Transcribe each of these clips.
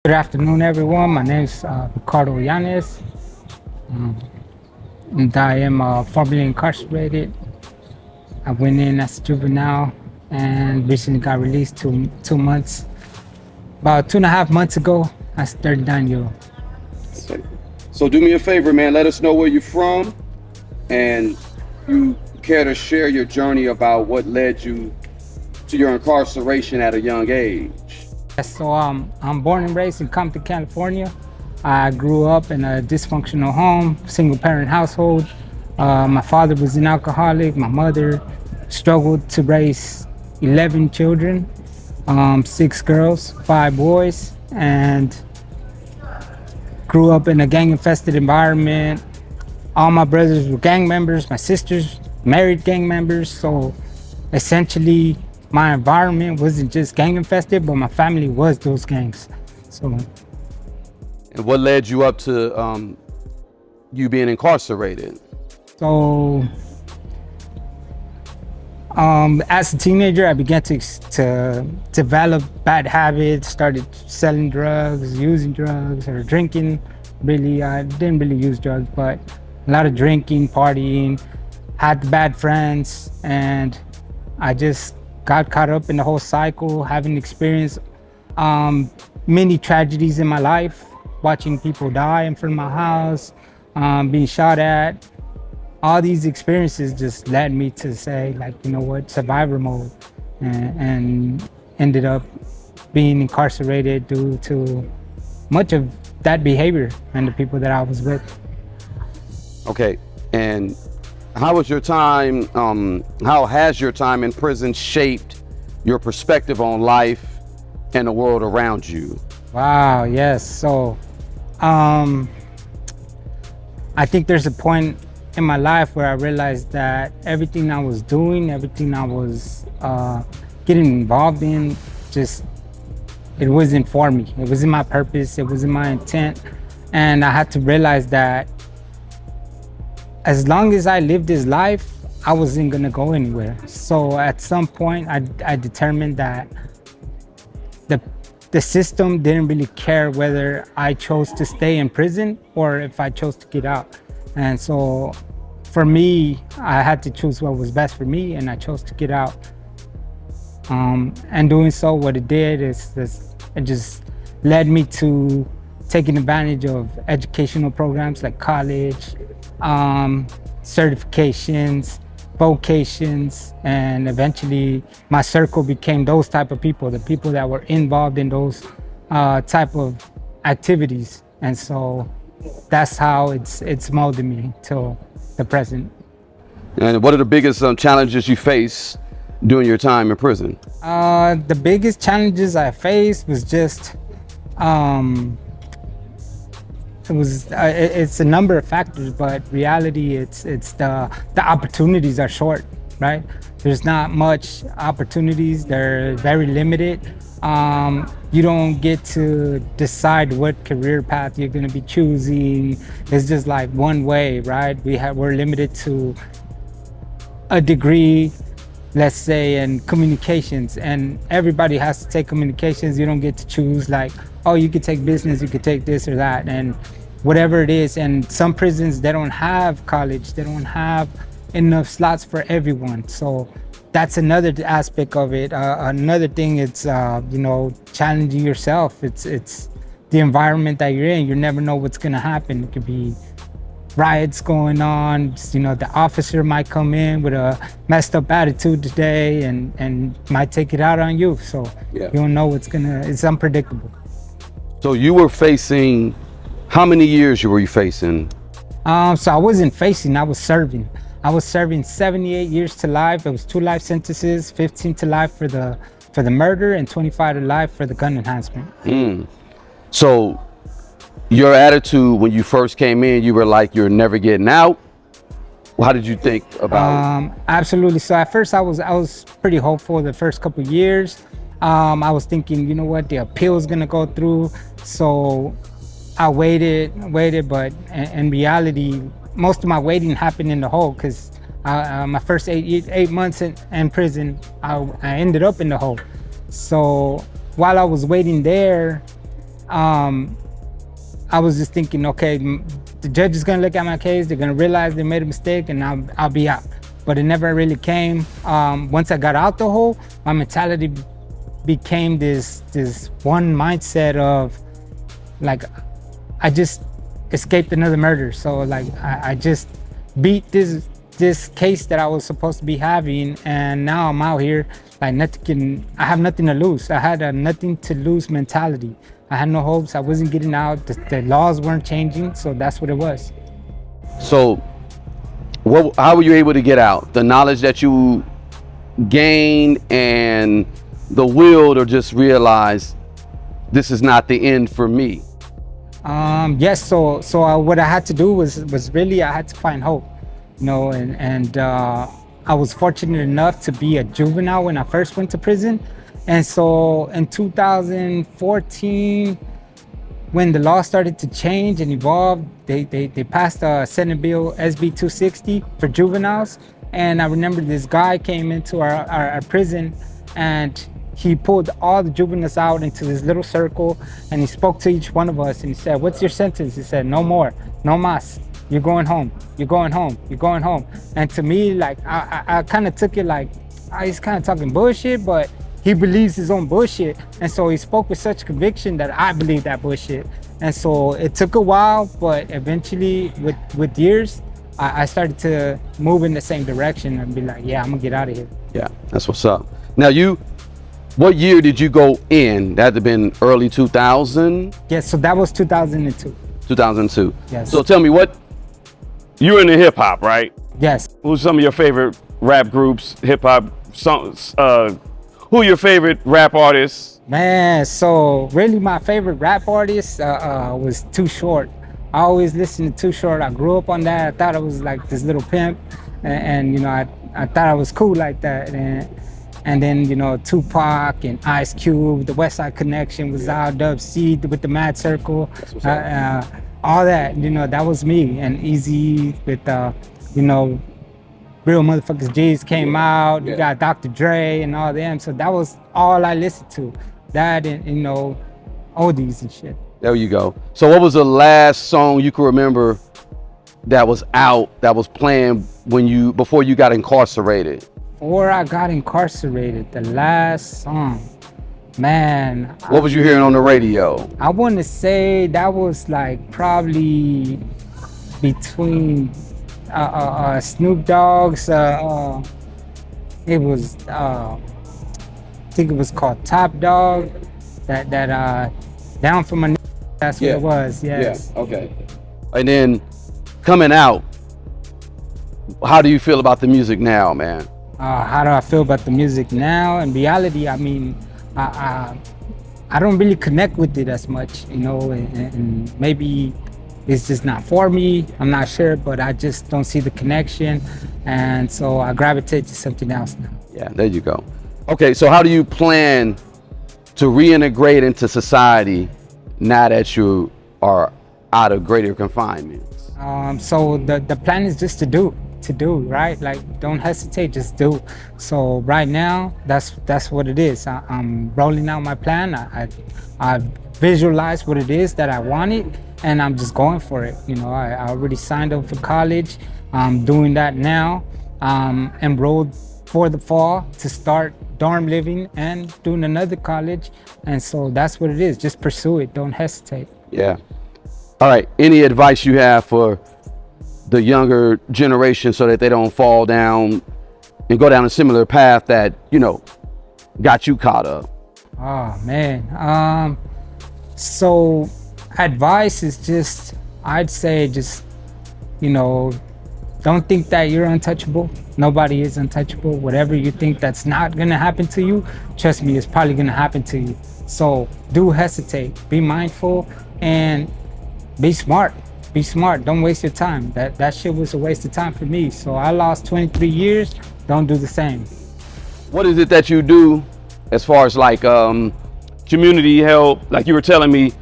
Good afternoon, everyone. My name is Ricardo um, and I am formerly incarcerated. I went in as a juvenile and recently got released 2 months. About 2.5 months ago, I was 39 year old. So do me a favor, man. Let us know where you're from, and you care to share your journey about what led you to your incarceration at a young age. I'm born and raised in Compton, California. I grew up in a dysfunctional home, single parent household. My father was an alcoholic. My mother struggled to raise 11 children, 6 girls, 5 boys, and grew up in a gang infested environment. All my brothers were gang members, my sisters married gang members. So essentially, my environment wasn't just gang infested, but my family was those gangs. So, And what led you up to you being incarcerated? so as a teenager, I began to develop bad habits, started selling drugs, using drugs, or drinking. Really, I didn't really use drugs, but a lot of drinking, partying, had bad friends, and I just got caught up in the whole cycle, having experienced many tragedies in my life, watching people die in front of my house, being shot at. All these experiences just led me to say, like, you know what, survivor mode, and ended up being incarcerated due to much of that behavior and the people that I was with. Okay, and how was your time? How has your time in prison shaped your perspective on life and the world around you? Wow, yes. So, I think there's a point in my life where I realized that everything I was doing, everything I was getting involved in, just it wasn't for me. It wasn't my purpose. It wasn't my intent, and I had to realize that as long as I lived this life, I wasn't gonna go anywhere. So at some point, I determined that the the system didn't really care whether I chose to stay in prison or if I chose to get out. And so for me, I had to choose what was best for me, and I chose to get out. And doing so, what it did is it just led me to taking advantage of educational programs like college, certifications, vocations, and eventually my circle became those type of people, the people that were involved in those type of activities. And so that's how it's molded me till the present. And what are the biggest challenges you face during your time in prison? The biggest challenges I faced was just it's a number of factors, but reality it's the opportunities are short, right? There's not much opportunities. They're very limited. You don't get to decide what career path you're going to be choosing. It's just like one way, right? We're limited to a degree, let's say, in communications, and everybody has to take communications. You don't get to choose, like, oh, you could take business, you could take this or that, and whatever it is. And some prisons, they don't have college, they don't have enough slots for everyone. So that's another aspect of it. Another thing, it's challenging yourself. It's the environment that you're in. You never know what's going to happen. It could be riots going on. The officer might come in with a messed up attitude today and might take it out on you. So Yeah. you don't know it's unpredictable. So you were facing, how many years were you facing? So I wasn't facing, I was serving. I was serving 78 years to life. It was 2 life sentences, 15 to life for the murder and 25 to life for the gun enhancement. So your attitude when you first came in, you were like, you're never getting out. How did you think about it? Absolutely. So at first I was pretty hopeful the first couple of years. I was thinking, you know what, the appeal is gonna go through. So I waited, but in reality, most of my waiting happened in the hole, because my first 8 months in prison, I ended up in the hole. So while I was waiting there, um, I was just thinking, okay, the judge is gonna look at my case, they're gonna realize they made a mistake, and I'll be out. But it never really came. Once I got out the hole, my mentality became this one mindset of like, I just escaped another murder. So like I just beat this case that I was supposed to be having, and now I'm out here like I have nothing to lose. I had a nothing to lose mentality. I had no hopes. I wasn't getting out. The laws weren't changing, so that's what it was. So, how were you able to get out? The knowledge that you gained and the will to just realize this is not the end for me. Yes. So what I had to do was really I had to find hope, and I was fortunate enough to be a juvenile when I first went to prison, and so in 2014, when the law started to change and evolve, they passed a Senate Bill SB 260 for juveniles. And I remember this guy came into our prison, and he pulled all the juveniles out into this little circle, and he spoke to each one of us, and he said, "What's your sentence?" He said, "No more, no mas. You're going home. You're going home. You're going home." And to me, like I kind of took it like he's kind of talking bullshit, but he believes his own bullshit. And so he spoke with such conviction that I believe that bullshit. And so it took a while, but eventually with years, I started to move in the same direction and be like, yeah, I'm gonna get out of here. Yeah, that's what's up. Now what year did you go in? That had to have been early 2000? Yes, so that was 2002. 2002. Yes. So tell me you're into hip hop, right? Yes. Who's some of your favorite rap groups, hip hop songs? Who are your favorite rap artists? Man, so really my favorite rap artist was Too Short. I always listened to Too Short. I grew up on that. I thought I was like this little pimp, and I thought I was cool like that. And then Tupac and Ice Cube, the West Side Connection was out, Dub C with the Mad Circle, all that. That was me. And Easy with Real Motherfuckers G's came out. You got Dr. Dre and all them. So that was all I listened to. That and oldies and shit. There you go. So what was the last song you can remember that was out, that was playing before you got incarcerated? Before I got incarcerated, the last song, man. What was you hearing on the radio? I want to say that was like probably between Snoop Dogg's. It was I think it was called Top Dog. That Down for My. That's what it was. Yes. Yeah. Okay. And then coming out, how do you feel about the music now, man? How do I feel about the music now? In reality, I mean, I don't really connect with it as much, and maybe it's just not for me. I'm not sure, but I just don't see the connection, and so I gravitate to something else now. Yeah, there you go. Okay, so how do you plan to reintegrate into society now that you are out of greater confinement? So the plan is just to do, right? Like, don't hesitate, just do. So right now, that's what it is. I'm rolling out my plan. I visualize what it is that I wanted, and I'm just going for it. I already signed up for college. I'm doing that now. Enrolled for the fall to start dorm living and doing another college. And so that's what it is. Just pursue it. Don't hesitate. Yeah. All right. Any advice you have for the younger generation so that they don't fall down and go down a similar path that, got you caught up? Oh, man. So advice is just, I'd say just, don't think that you're untouchable. Nobody is untouchable. Whatever you think that's not gonna happen to you, trust me, it's probably gonna happen to you. So do hesitate, be mindful, and be smart. Be smart, don't waste your time. That shit was a waste of time for me. So I lost 23 years, don't do the same. What is it that you do as far as like community help? Like you were telling me,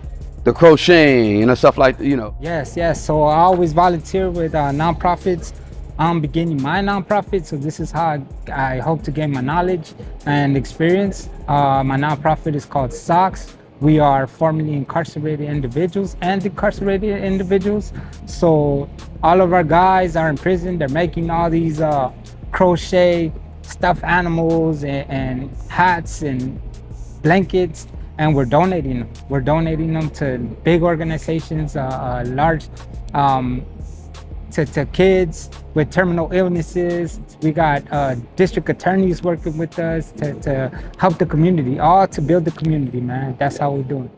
the crocheting and stuff like, Yes. So I always volunteer with nonprofits. I'm beginning my nonprofit, so this is how I hope to gain my knowledge and experience. My nonprofit is called SOCS, We are formerly incarcerated individuals and incarcerated individuals. So all of our guys are in prison. They're making all these crochet stuffed animals and hats and blankets, and we're donating them. We're donating them to big organizations, large, um, to kids with terminal illnesses. We got district attorneys working with us to help the community, all to build the community, man. That's how we're doing.